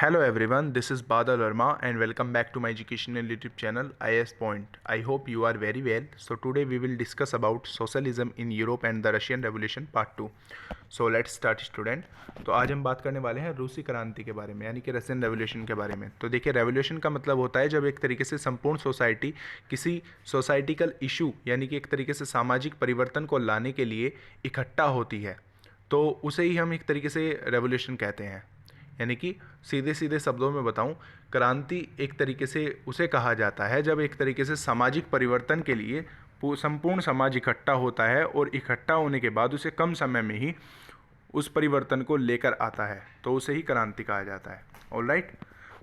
Hello everyone, this is Badal Verma and welcome back to my educational YouTube channel IS Point. I hope you are very well. So today we will discuss about socialism in Europe and the Russian Revolution part 2. So let's start student. तो आज हम बात करने वाले हैं रूसी क्रांति के बारे में यानी कि रशियन रेवोल्यूशन के बारे में। तो देखिए रेवोल्यूशन का मतलब होता है जब एक तरीके से संपूर्ण सोसाइटी किसी सोसाइटिकल इशू यानी कि एक तरीके से सामाजिक परिवर्तन को लाने के लिए इकट्ठा होती है, तो उसे ही हम एक तरीके से रेवोल्यूशन कहते हैं। यानी कि सीधे सीधे शब्दों में बताऊं, क्रांति एक तरीके से उसे कहा जाता है जब एक तरीके से सामाजिक परिवर्तन के लिए संपूर्ण समाज इकट्ठा होता है और इकट्ठा होने के बाद उसे कम समय में ही उस परिवर्तन को लेकर आता है, तो उसे ही क्रांति कहा जाता है। ऑलराइट,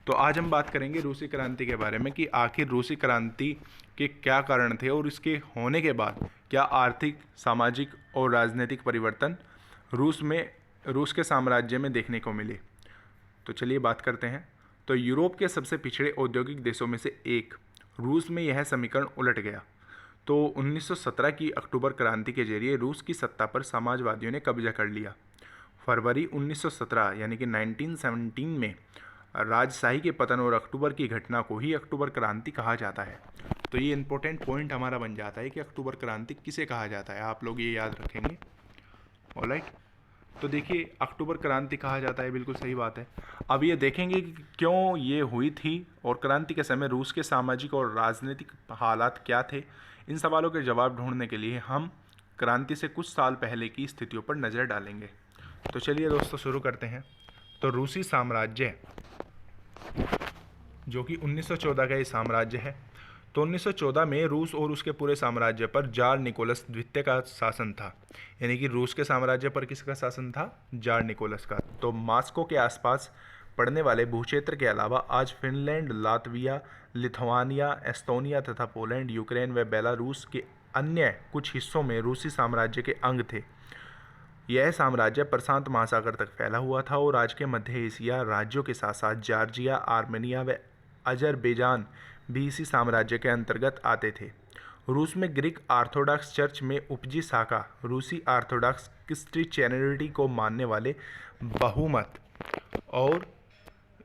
तो आज हम बात करेंगे रूसी क्रांति के बारे में कि आखिर रूसी क्रांति के क्या कारण थे और इसके होने के बाद क्या आर्थिक, सामाजिक और राजनीतिक परिवर्तन रूस के साम्राज्य में देखने को मिले। तो चलिए बात करते हैं। तो यूरोप के सबसे पिछड़े औद्योगिक देशों में से एक रूस में यह समीकरण उलट गया। तो 1917 की अक्टूबर क्रांति के जरिए रूस की सत्ता पर समाजवादियों ने कब्जा कर लिया। फरवरी 1917 यानी कि 1917 में राजशाही के पतन और अक्टूबर की घटना को ही अक्टूबर क्रांति कहा जाता है। तो ये इंपॉर्टेंट पॉइंट हमारा बन जाता है कि अक्टूबर क्रांति किसे कहा जाता है, आप लोग ये याद रखेंगे। ऑलराइट, तो देखिए अक्टूबर क्रांति कहा जाता है, बिल्कुल सही बात है। अब ये देखेंगे कि क्यों ये हुई थी और क्रांति के समय रूस के सामाजिक और राजनीतिक हालात क्या थे। इन सवालों के जवाब ढूंढने के लिए हम क्रांति से कुछ साल पहले की स्थितियों पर नज़र डालेंगे। तो चलिए दोस्तों शुरू करते हैं। तो रूसी साम्राज्य जो कि 1914 का ये साम्राज्य है, तो 1914 में रूस और उसके पूरे साम्राज्य पर जार निकोलस द्वितीय का शासन था। यानी कि रूस के साम्राज्य पर किसका शासन था? जार निकोलस का। तो मास्को के आसपास पड़ने वाले भूक्षेत्र के अलावा आज फिनलैंड, लातविया, लिथुआनिया, एस्टोनिया तथा पोलैंड, यूक्रेन व बेलारूस के अन्य कुछ हिस्सों में रूसी साम्राज्य के अंग थे। यह साम्राज्य प्रशांत महासागर तक फैला हुआ था और आज के मध्य एशिया राज्यों के साथ साथ जॉर्जिया, आर्मेनिया व अजरबैजान भी इसी साम्राज्य के अंतर्गत आते थे। रूस में ग्रीक ऑर्थोडॉक्स चर्च में उपजी शाखा रूसी ऑर्थोडॉक्स क्रिश्चियनिटी को मानने वाले बहुमत और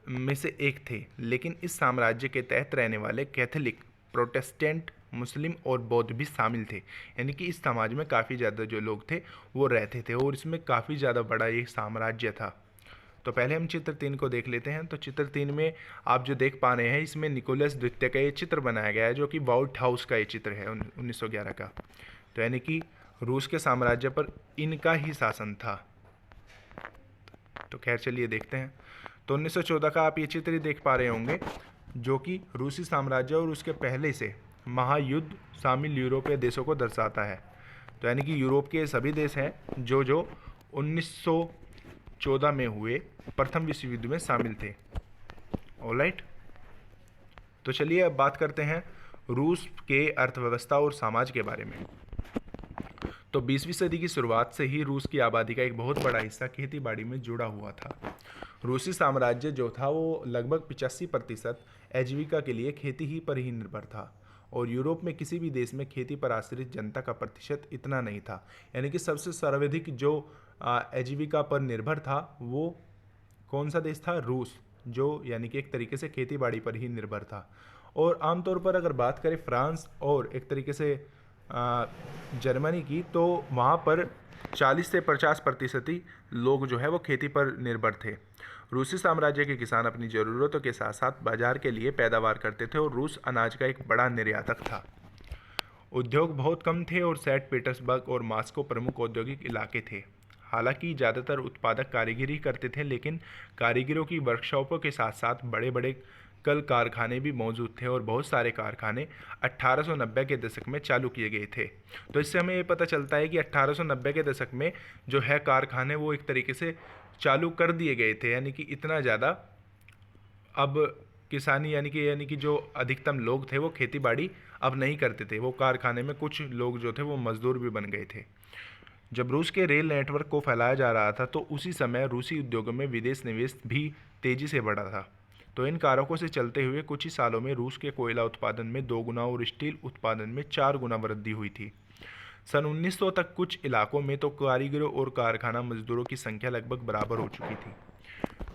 में से एक थे, लेकिन इस साम्राज्य के तहत रहने वाले कैथोलिक, प्रोटेस्टेंट, मुस्लिम और बौद्ध भी शामिल थे। यानी कि इस समाज में काफ़ी ज़्यादा जो लोग थे वो रहते थे और इसमें काफ़ी ज़्यादा बड़ा ये साम्राज्य था। तो पहले हम चित्र 3 को देख लेते हैं। तो चित्र 3 में आप जो देख पा रहे हैं, इसमें निकोलस द्वितीय का ये चित्र बनाया गया है जो कि व्हाइट हाउस का ये चित्र है 1911 का। तो यानी कि रूस के साम्राज्य पर इनका ही शासन था। तो खैर चलिए देखते हैं। तो 1914 का आप ये चित्र देख पा रहे होंगे जो कि रूसी साम्राज्य और उसके पहले से महायुद्ध शामिल यूरोपीय देशों को दर्शाता है। तो यानी कि यूरोप के सभी देश हैं जो 1914 में हुए प्रथम विश्व युद्ध में शामिल थे। ऑलराइट, तो चलिए अब बात करते हैं रूस के अर्थव्यवस्था और समाज के बारे में। तो 20वीं सदी की शुरुआत से ही रूस की आबादी का एक बहुत बड़ा हिस्सा खेती बाड़ी में जुड़ा हुआ था। रूसी साम्राज्य जो था वो लगभग 85% आजीविका के लिए खेती ही पर ही निर्भर था और यूरोप में किसी भी देश में खेती पर आश्रित जनता का प्रतिशत इतना नहीं था। यानी कि सबसे सर्वाधिक जो आजीविका पर निर्भर था वो कौन सा देश था? रूस, जो यानी कि एक तरीके से खेती बाड़ी पर ही निर्भर था। और आमतौर पर अगर बात करें फ्रांस और एक तरीके से जर्मनी की, तो वहाँ पर 40 से 50% ही लोग जो है वो खेती पर निर्भर थे। रूसी साम्राज्य के किसान अपनी ज़रूरतों के साथ साथ बाजार के लिए पैदावार करते थे और रूस अनाज का एक बड़ा निर्यातक था। उद्योग बहुत कम थे और सेंट पीटर्सबर्ग और मॉस्को प्रमुख औद्योगिक इलाके थे। हालांकि ज़्यादातर उत्पादक कारीगरी करते थे, लेकिन कारीगरों की वर्कशॉपों के साथ साथ बड़े बड़े कल कारखाने भी मौजूद थे और बहुत सारे कारखाने 1890 के दशक में चालू किए गए थे। तो इससे हमें ये पता चलता है कि 1890 के दशक में जो है कारखाने वो एक तरीके से चालू कर दिए गए थे। यानी कि इतना ज़्यादा अब किसानी यानी कि जो अधिकतम लोग थे वो खेती बाड़ी अब नहीं करते थे, वो कारखाने में कुछ लोग जो थे वो मजदूर भी बन गए थे। जब रूस के रेल नेटवर्क को फैलाया जा रहा था तो उसी समय रूसी उद्योगों में विदेश निवेश भी तेज़ी से बढ़ा था। तो इन कारकों से चलते हुए कुछ ही सालों में रूस के कोयला उत्पादन में 2 गुना और स्टील उत्पादन में 4 गुना वृद्धि हुई थी। सन 1900 तक कुछ इलाकों में तो कारीगरों और कारखाना मजदूरों की संख्या लगभग बराबर हो चुकी थी।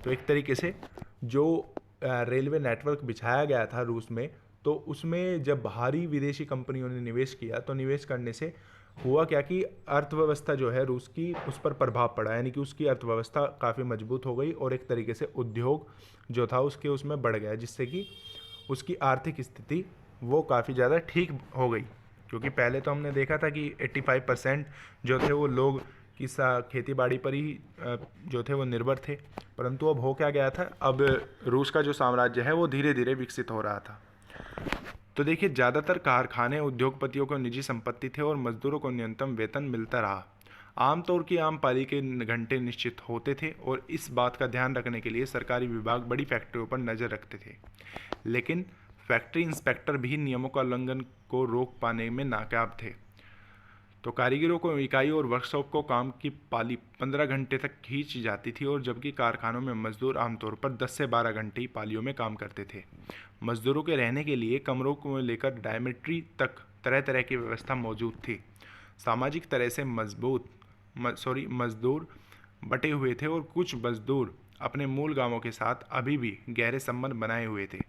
तो एक तरीके से जो रेलवे नेटवर्क बिछाया गया था रूस में, तो उसमें जब बाहरी विदेशी कंपनियों ने निवेश किया तो निवेश करने से हुआ क्या कि अर्थव्यवस्था जो है रूस की उस पर प्रभाव पड़ा, यानी कि उसकी अर्थव्यवस्था काफ़ी मजबूत हो गई और एक तरीके से उद्योग जो था उसके उसमें बढ़ गया, जिससे कि उसकी आर्थिक स्थिति वो काफ़ी ज़्यादा ठीक हो गई। क्योंकि पहले तो हमने देखा था कि 85% जो थे वो लोग किसा खेती बाड़ी पर ही जो थे वो निर्भर थे, परंतु अब हो क्या गया था, अब रूस का जो साम्राज्य है वो धीरे धीरे विकसित हो रहा था। तो देखिए, ज़्यादातर कारखाने उद्योगपतियों को निजी संपत्ति थे और मजदूरों को न्यूनतम वेतन मिलता रहा। आमतौर की आम पाली के घंटे निश्चित होते थे और इस बात का ध्यान रखने के लिए सरकारी विभाग बड़ी फैक्ट्रियों पर नज़र रखते थे। लेकिन फैक्ट्री इंस्पेक्टर भी नियमों का उल्लंघन को रोक पाने में नाकाम थे। तो कारीगरों को इकाई और वर्कशॉप को काम की पाली 15 घंटे तक खींच जाती थी, और जबकि कारखानों में मजदूर आमतौर पर 10 से 12 घंटे ही पालियों में काम करते थे। मजदूरों के रहने के लिए कमरों को लेकर डॉर्मेट्री तक तरह तरह की व्यवस्था मौजूद थी। सामाजिक तरह से मजदूर बटे हुए थे और कुछ मजदूर अपने मूल गांवों के साथ अभी भी गहरे संबंध बनाए हुए थे।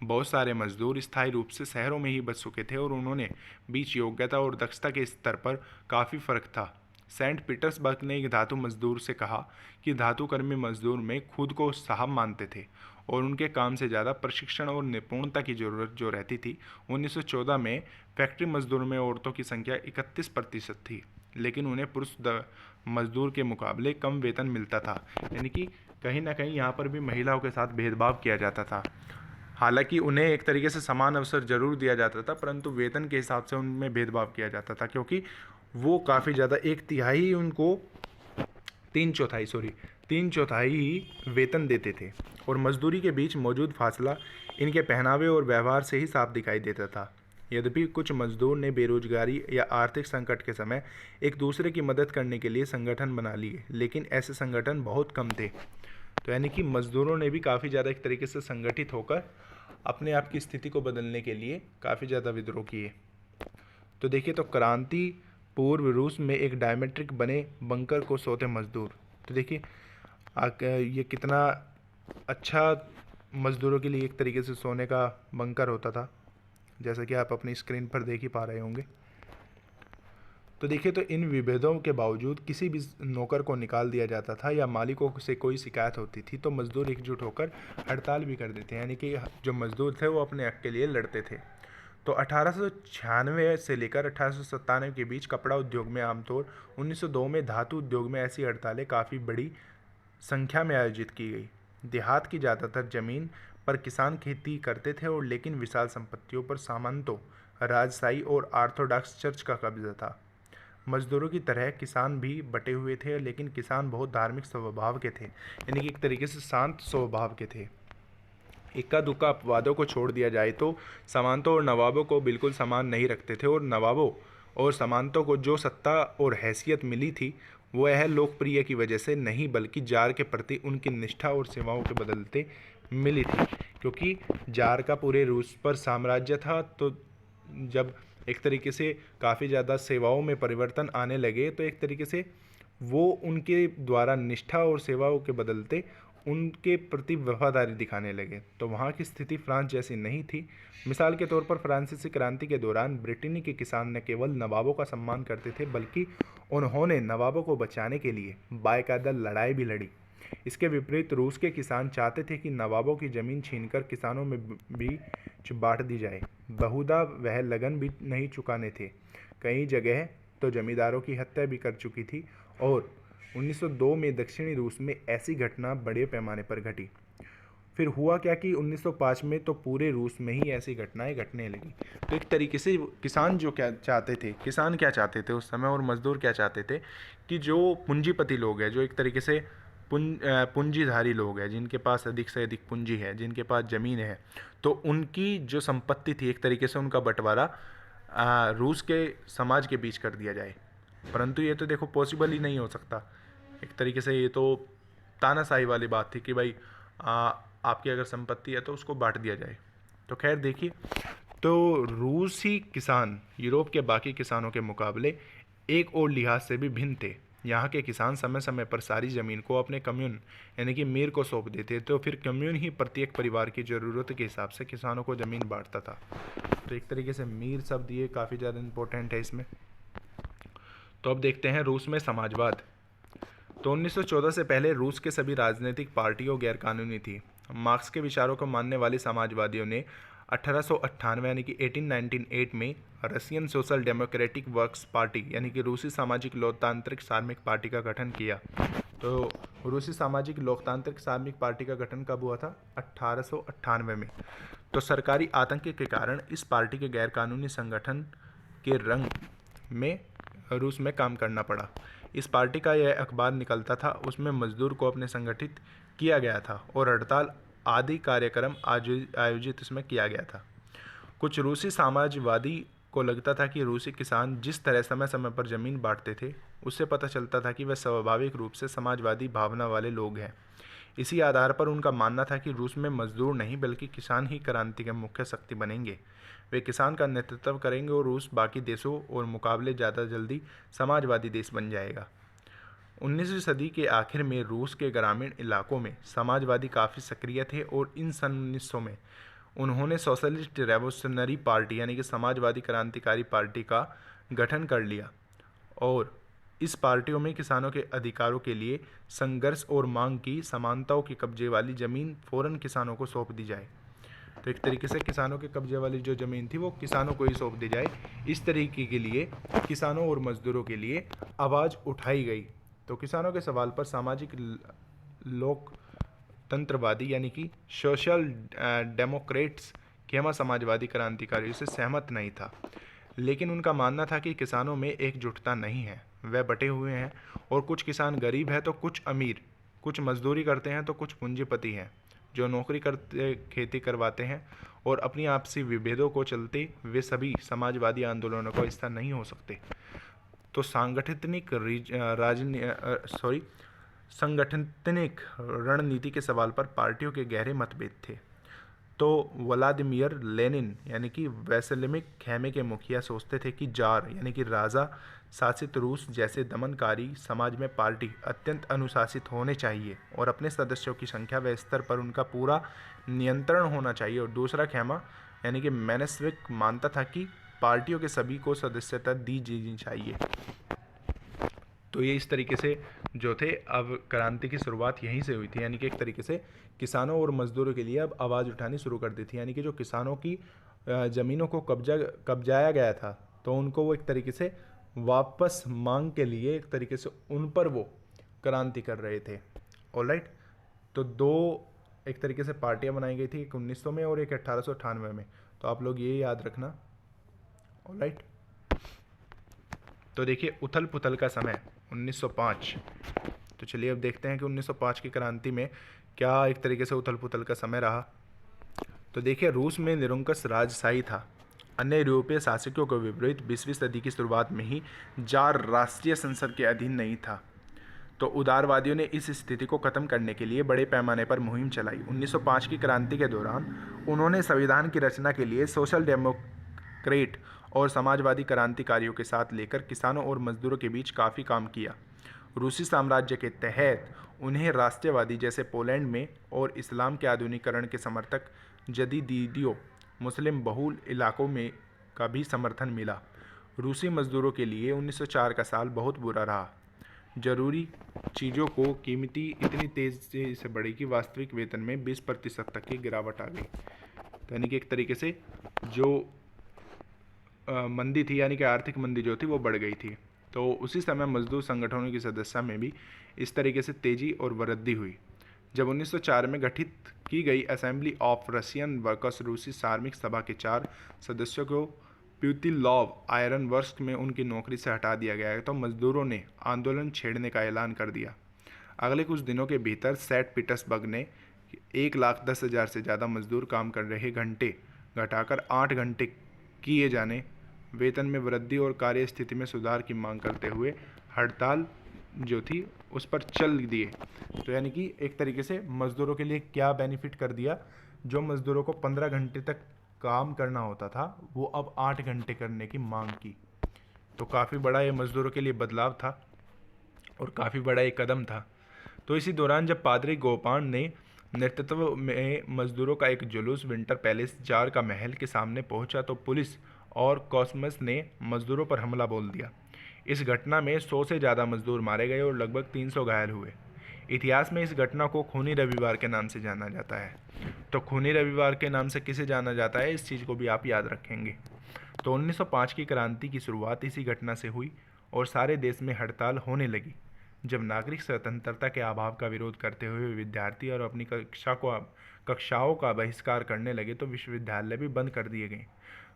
बहुत सारे मजदूर स्थायी रूप से शहरों में ही बच चुके थे और उन्होंने बीच योग्यता और दक्षता के स्तर पर काफ़ी फर्क था। सेंट पीटर्सबर्ग ने एक धातु मजदूर से कहा कि धातुकर्मी मजदूर में खुद को साहब मानते थे और उनके काम से ज़्यादा प्रशिक्षण और निपुणता की जरूरत जो रहती थी। 1914 में फैक्ट्री मजदूरों में औरतों की संख्या 31% थी, लेकिन उन्हें पुरुष मजदूर के मुकाबले कम वेतन मिलता था, यानी कि कहीं ना कहीं यहाँ पर भी महिलाओं के साथ भेदभाव किया जाता था। हालांकि उन्हें एक तरीके से समान अवसर जरूर दिया जाता था, परंतु वेतन के हिसाब से उनमें भेदभाव किया जाता था, क्योंकि वो काफ़ी ज़्यादा एक तिहाई उनको तीन चौथाई ही वेतन देते थे, और मजदूरी के बीच मौजूद फासला इनके पहनावे और व्यवहार से ही साफ दिखाई देता था। यद्यपि कुछ मजदूर ने बेरोजगारी या आर्थिक संकट के समय एक दूसरे की मदद करने के लिए संगठन बना लिए, लेकिन ऐसे संगठन बहुत कम थे। तो यानी कि मजदूरों ने भी काफ़ी ज़्यादा एक तरीके से संगठित होकर अपने आप की स्थिति को बदलने के लिए काफ़ी ज़्यादा विद्रोह किए। तो देखिए, तो क्रांति पूर्व रूस में एक डायमेट्रिक बने बंकर को सोते मजदूर। तो देखिए ये कितना अच्छा मजदूरों के लिए एक तरीके से सोने का बंकर होता था, जैसा कि आप अपनी स्क्रीन पर देख ही पा रहे होंगे। तो देखिए, तो इन विभेदों के बावजूद किसी भी नौकर को निकाल दिया जाता था या मालिकों से कोई शिकायत होती थी तो मजदूर एकजुट होकर हड़ताल भी कर देते हैं, यानी कि जो मजदूर थे वो अपने हक के लिए लड़ते थे। तो 1896 से लेकर 1897 के बीच कपड़ा उद्योग में आमतौर 1902 में धातु उद्योग में ऐसी हड़तालें काफ़ी बड़ी संख्या में आयोजित की गई। देहात की ज़्यादातर जमीन पर किसान खेती करते थे, और लेकिन विशाल संपत्तियों पर सामंतों, राजशाही और ऑर्थोडॉक्स चर्च का कब्जा था। मजदूरों की तरह किसान भी बटे हुए थे, लेकिन किसान बहुत धार्मिक स्वभाव के थे, यानी कि एक तरीके से शांत स्वभाव के थे। इक्का दुक्का अपवादों को छोड़ दिया जाए तो सामंतों और नवाबों को बिल्कुल समान नहीं रखते थे, और नवाबों और सामंतों को जो सत्ता और हैसियत मिली थी वह लोकप्रिय की वजह से नहीं, बल्कि जार के प्रति उनकी निष्ठा और सेवाओं के बदलते मिली थी। क्योंकि जार का पूरे रूस पर साम्राज्य था, तो जब एक तरीके से काफ़ी ज़्यादा सेवाओं में परिवर्तन आने लगे तो एक तरीके से वो उनके द्वारा निष्ठा और सेवाओं के बदलते उनके प्रति वफादारी दिखाने लगे। तो वहाँ की स्थिति फ्रांस जैसी नहीं थी। मिसाल के तौर पर फ्रांसीसी क्रांति के दौरान ब्रिटेनी के किसान न केवल नवाबों का सम्मान करते थे, बल्कि उन्होंने नवाबों को बचाने के लिए बाकायदा लड़ाई भी लड़ी। इसके विपरीत रूस के किसान चाहते थे कि नवाबों की ज़मीन छीनकर किसानों में बीच बांट दी जाए। बहुधा वह लगन भी नहीं चुकाने थे। कई जगह तो जमींदारों की हत्या भी कर चुकी थी, और 1902 में दक्षिणी रूस में ऐसी घटना बड़े पैमाने पर घटी। फिर हुआ क्या कि 1905 में तो पूरे रूस में ही ऐसी घटनाएं घटने लगी। तो एक तरीके से किसान जो क्या चाहते थे, किसान क्या चाहते थे उस समय, और मजदूर क्या चाहते थे कि जो पूंजीपति लोग हैं, जो एक तरीके से पूंजीधारी लोग हैं, जिनके पास अधिक से अधिक पूंजी है, जिनके पास ज़मीन है, तो उनकी जो संपत्ति थी एक तरीके से उनका बंटवारा रूस के समाज के बीच कर दिया जाए। परंतु ये तो देखो पॉसिबल ही नहीं हो सकता। एक तरीके से ये तो तानाशाही वाली बात थी कि भाई आपकी अगर संपत्ति है तो उसको बांट दिया जाए। तो खैर देखिए, तो रूसी किसान यूरोप के बाकी किसानों के मुकाबले एक और लिहाज से भी भिन्न थे। यहाँ के किसान समय समय पर सारी ज़मीन को अपने कम्यून यानी कि मीर को सौंप देते, तो फिर कम्यून ही प्रत्येक परिवार की ज़रूरत के हिसाब से किसानों को ज़मीन बांटता था। तो एक तरीके से मीर शब्द ये काफ़ी ज़्यादा इम्पोर्टेंट है इसमें। तो अब देखते हैं रूस में समाजवाद। तो 1914 से पहले रूस के सभी राजनीतिक पार्टियों गैरकानूनी थी। मार्क्स के विचारों को मानने वाले समाजवादियों ने 1898 यानी कि 1898 में Russian social democratic works party यानी कि रूसी सामाजिक लोकतांत्रिक सामरिक पार्टी का गठन किया। तो रूसी सामाजिक लोकतांत्रिक सामरिक पार्टी का गठन कब हुआ था? 1898 में। तो सरकारी आतंक के कारण इस पार्टी के गैरकानूनी संगठन के रंग में रूस में काम करना पड़ा। इस पार्टी का यह अखबार निकलता था, उसमें मजदूर को अपने संगठित किया गया था और हड़ताल आदि कार्यक्रम आयोजित इसमें किया गया था। कुछ रूसी समाजवादी को लगता था कि रूसी किसान जिस तरह समय समय पर ज़मीन बांटते थे, उससे पता चलता था कि वे स्वाभाविक रूप से समाजवादी भावना वाले लोग हैं। इसी आधार पर उनका मानना था कि रूस में मजदूर नहीं बल्कि किसान ही क्रांति के मुख्य शक्ति बनेंगे। वे किसान का नेतृत्व करेंगे और रूस बाकी देशों और मुकाबले ज़्यादा जल्दी समाजवादी देश बन जाएगा। 19वीं सदी के आखिर में रूस के ग्रामीण इलाकों में समाजवादी काफ़ी सक्रिय थे और इन सन 1900 में उन्होंने सोशलिस्ट रेवोल्यूशनरी पार्टी यानी कि समाजवादी क्रांतिकारी पार्टी का गठन कर लिया और इस पार्टियों में किसानों के अधिकारों के लिए संघर्ष और मांग की समानताओं के कब्जे वाली ज़मीन फ़ौरन किसानों को सौंप दी जाए। तो एक तरीके से किसानों के कब्जे वाली जो ज़मीन थी वो किसानों को ही सौंप दी जाए। इस तरीके के लिए किसानों और मजदूरों के लिए आवाज़ उठाई गई। तो किसानों के सवाल पर सामाजिक लोकतंत्रवादी यानी कि सोशल डेमोक्रेट्स खेमा समाजवादी क्रांतिकारियों से सहमत नहीं था, लेकिन उनका मानना था कि किसानों में एकजुटता नहीं है, वह बटे हुए हैं और कुछ किसान गरीब हैं तो कुछ अमीर, कुछ मजदूरी करते हैं तो कुछ पूंजीपति हैं जो नौकरी करते खेती करवाते हैं और अपनी आपसी विभेदों को चलते वे सभी समाजवादी आंदोलनों का हिस्सा नहीं हो सकते। तो संगठनिक रणनीति के सवाल पर पार्टियों के गहरे मतभेद थे। तो व्लादिमीर लेनिन यानी कि वेसेलिमिक खेमे के मुखिया सोचते थे कि जार यानी कि राजा शासित रूस जैसे दमनकारी समाज में पार्टी अत्यंत अनुशासित होने चाहिए और अपने सदस्यों की संख्या व स्तर पर उनका पूरा नियंत्रण होना चाहिए। और दूसरा खेमा यानी कि मेनेस्विक मानता था कि पार्टियों के सभी को सदस्यता दी जानी चाहिए। तो ये इस तरीके से जो थे, अब क्रांति की शुरुआत यहीं से हुई थी, यानी कि एक तरीके से किसानों और मजदूरों के लिए अब आवाज़ उठानी शुरू कर दी थी। यानी कि जो किसानों की ज़मीनों को कब्जाया गया था, तो उनको वो एक तरीके से वापस मांग के लिए एक तरीके से उन पर वो क्रांति कर रहे थे। ऑलराइट, तो दो एक तरीके से पार्टियां बनाई गई थी, एक 1900 में और एक 1898 में। तो आप लोग ये याद रखना। ऑलराइट, तो देखिए उथल पुथल का समय 1905। तो चलिए अब देखते हैं कि 1905 की क्रांति में क्या एक तरीके से उथल पुथल का समय रहा। तो देखिए रूस में निरंकुश राजशाही था। अन्य यूरोपीय शासकों के विपरीत 20वीं सदी की शुरुआत में ही जार राष्ट्रीय संसद के अधीन नहीं था। तो उदारवादियों ने इस स्थिति को खत्म करने के लिए बड़े पैमाने पर मुहिम चलाई। 1905 की क्रांति के दौरान उन्होंने संविधान की रचना के लिए सोशल डेमोक्रेट और समाजवादी क्रांतिकारियों के साथ लेकर किसानों और मजदूरों के बीच काफ़ी काम किया। रूसी साम्राज्य के तहत उन्हें राष्ट्रवादी जैसे पोलैंड में और इस्लाम के आधुनिकीकरण के समर्थक जदीदियों मुस्लिम बहुल इलाकों में का भी समर्थन मिला। रूसी मजदूरों के लिए 1904 का साल बहुत बुरा रहा। जरूरी चीज़ों को कीमती इतनी तेज़ी से बढ़ी कि वास्तविक वेतन में 20% तक की गिरावट आ गई। यानी कि एक तरीके से जो मंदी थी, यानी कि आर्थिक मंदी जो थी वो बढ़ गई थी। तो उसी समय मजदूर संगठनों की सदस्यता में भी इस तरीके से तेज़ी और वृद्धि हुई। जब 1904 में गठित की गई असेंबली ऑफ रशियन वर्कर्स रूसी कार्मिक सभा के 4 सदस्यों को प्यूतिलॉव आयरन वर्क्स में उनकी नौकरी से हटा दिया गया, तो मजदूरों ने आंदोलन छेड़ने का ऐलान कर दिया। अगले कुछ दिनों के भीतर सेंट पीटर्सबर्ग ने 1,10,000 से ज़्यादा मजदूर काम कर रहे घंटे घटाकर 8 घंटे किए जाने, वेतन में वृद्धि और कार्य स्थिति में सुधार की मांग करते हुए हड़ताल जो थी उस पर चल दिए। तो यानी कि एक तरीके से मज़दूरों के लिए क्या बेनिफिट कर दिया, जो मज़दूरों को 15 घंटे तक काम करना होता था वो अब 8 घंटे करने की मांग की। तो काफ़ी बड़ा ये मज़दूरों के लिए बदलाव था। और काफ़ी बड़ा एक कदम था। तो इसी दौरान जब पादरी गोपान ने नेतृत्व में मजदूरों का एक जुलूस विंटर पैलेस जार का महल के सामने पहुंचा तो पुलिस और कॉस्मस ने मजदूरों पर हमला बोल दिया। इस घटना में 100 से ज़्यादा मजदूर मारे गए और लगभग 300 घायल हुए। इतिहास में इस घटना को खूनी रविवार के नाम से जाना जाता है। तो खूनी रविवार के नाम से किसे जाना जाता है, इस चीज़ को भी आप याद रखेंगे। तो 1905 की क्रांति की शुरुआत इसी घटना से हुई और सारे देश में हड़ताल होने लगी। जब नागरिक स्वतंत्रता के अभाव का विरोध करते हुए विद्यार्थी और अपनी कक्षाओं का बहिष्कार करने लगे तो विश्वविद्यालय भी बंद कर दिए गए।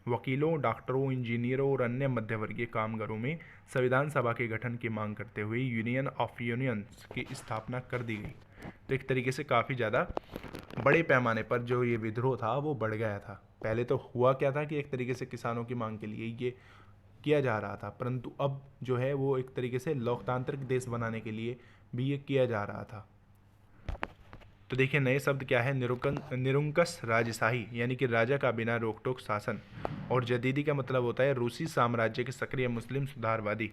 वकीलों, डॉक्टरों, इंजीनियरों और अन्य मध्यवर्गीय कामगारों में संविधान सभा के गठन की मांग करते हुए यूनियन ऑफ यूनियंस की स्थापना कर दी गई। तो एक तरीके से काफ़ी ज़्यादा बड़े पैमाने पर जो ये विद्रोह था वो बढ़ गया था। पहले तो हुआ क्या था कि एक तरीके से किसानों की मांग के लिए ये किया जा रहा था, परंतु अब जो है वो एक तरीके से लोकतांत्रिक देश बनाने के लिए भी ये किया जा रहा था। तो देखिए नए शब्द क्या है, निरंकुश राजशाही यानी कि राजा का बिना रोक टोक शासन, और जदीदी का मतलब होता है रूसी साम्राज्य के सक्रिय मुस्लिम सुधारवादी।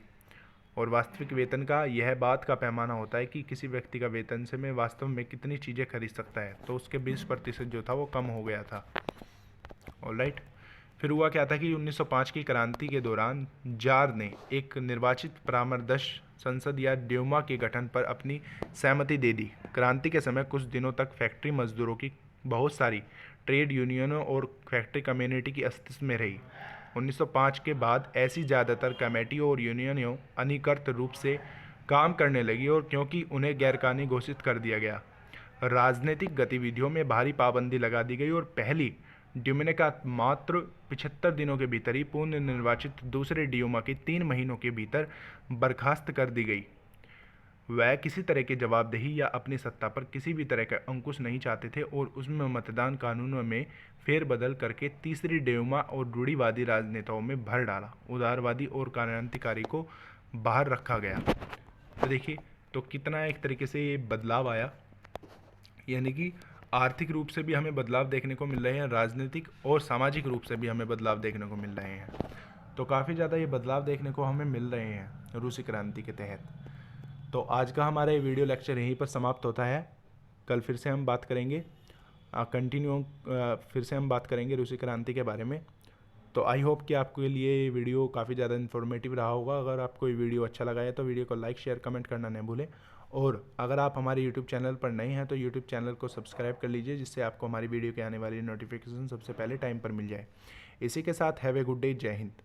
और वास्तविक वेतन का यह बात का पैमाना होता है कि किसी व्यक्ति का वेतन से मैं वास्तव में कितनी चीज़ें खरीद सकता है, तो उसके 20% जो था वो कम हो गया था। ऑलराइट, फिर हुआ क्या था कि 1905 की क्रांति के दौरान जार ने एक निर्वाचित परामर्श संसद या ड्यूमा के गठन पर अपनी सहमति दे दी। क्रांति के समय कुछ दिनों तक फैक्ट्री मजदूरों की बहुत सारी ट्रेड यूनियनों और फैक्ट्री कम्युनिटी की अस्तित्व में रही। 1905 के बाद ऐसी ज़्यादातर कमेटियों और यूनियनों अनिवार्य रूप से काम करने लगी और क्योंकि उन्हें गैरकानूनी घोषित कर दिया गया, राजनीतिक गतिविधियों में भारी पाबंदी लगा दी गई और पहली ड्यूमा का मात्र 75 दिनों के भीतर ही पूर्ण निर्वाचित दूसरे ड्यूमा की 3 महीनों के भीतर बर्खास्त कर दी गई। वह किसी तरह की जवाबदेही या अपनी सत्ता पर किसी भी तरह का अंकुश नहीं चाहते थे और उसमें मतदान कानूनों में फेरबदल करके तीसरी ड्यूमा और रूढ़िवादी राजनेताओं में भर डाला। उदारवादी और क्रांतिकारी को बाहर रखा गया। तो देखिए तो कितना एक तरीके से ये बदलाव आया, यानी कि आर्थिक रूप से भी हमें बदलाव देखने को मिल रहे हैं, राजनीतिक और सामाजिक रूप से भी हमें बदलाव देखने को मिल रहे हैं। तो काफ़ी ज़्यादा ये बदलाव देखने को हमें मिल रहे हैं रूसी क्रांति के तहत। तो आज का हमारा ये वीडियो लेक्चर यहीं पर समाप्त होता है। कल फिर से हम बात करेंगे फिर से हम बात करेंगे रूसी क्रांति के बारे में। तो आई होप कि आपके लिए ये वीडियो काफ़ी ज़्यादा इन्फॉर्मेटिव रहा होगा। अगर आपको ये वीडियो अच्छा लगा है तो वीडियो को लाइक, शेयर, कमेंट करना नहीं भूलें। और अगर आप हमारे यूट्यूब चैनल पर नए हैं तो यूट्यूब चैनल को सब्सक्राइब कर लीजिए, जिससे आपको हमारी वीडियो के आने वाली नोटिफिकेशन सबसे पहले टाइम पर मिल जाए। इसी के साथ हैव ए गुड डे। जय हिंद।